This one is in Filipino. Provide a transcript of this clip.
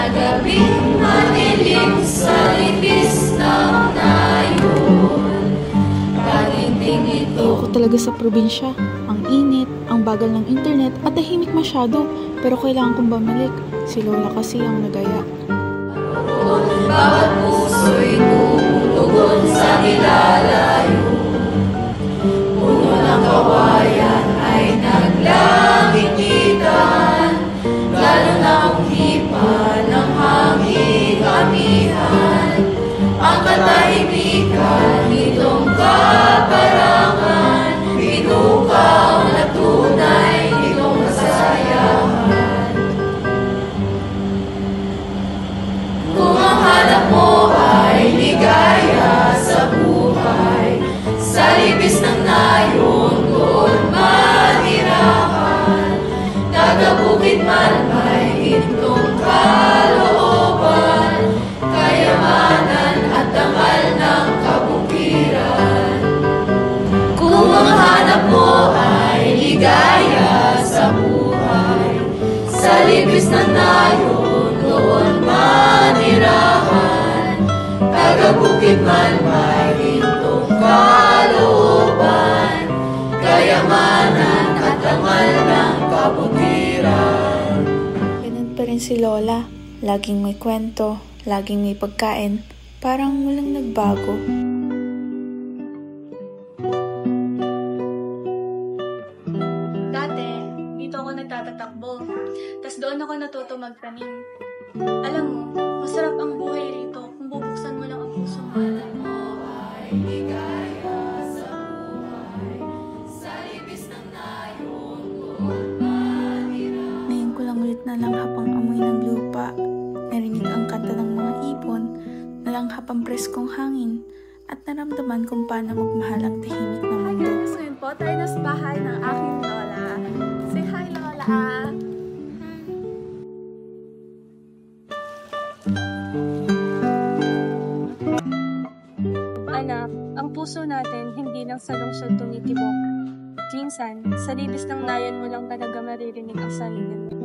Gabing madilim sa libis ng nayon, paginting ito. Ayoko talaga sa probinsya. Ang init, ang bagal ng internet at tahimik masyado. Pero kailangan kong bumalik. Si Lola kasi ang nagaya. Bawat puso'y tumutugon sa nilalayo. Puno ng kawayan ay naglagigitan, lalo na kung hipa ng hangin amihan. Ang katahimikan nitong kaparangan, pinukaw na tunay nitong kasayahan. Kung ang hanap mo ay ligaya sa buhay, sa libis ng nayon doon manirahan. Taga-bukid man may gintong kalooban, kayamanan at dangal ng kabukiran. Kung ang hanap mo ay ligaya sa buhay, sa libis ng nayon doon manirahan. Taga-bukid man may gintong kalooban, kayamanan at dangal ng kabukiran. Ganun pa rin si Lola. Laging may kwento, laging may pagkain. Parang walang nagbago. Dati, dito ako nagtatatakbo. Tapos doon ako natuto magtanim. Alam mo, masarap ang buhay rito kung bubuksan mo lang ang puso mo. Ngayon ko lang ulit nalanghap ang amoy ng lupa. Narinig ang kanta ng mga ibon. Nalanghap ang preskong hangin. At naramdaman kung paano magmahal ang tahimik ng mundo. So yun po, tayo na sa bahay ng aking lola. Say hi, Lola! Anak, ang puso natin hindi lang sa lungsod tumitibok. Minsan, sa libis ng nayon mo lang talaga maririnig ang sarili mo.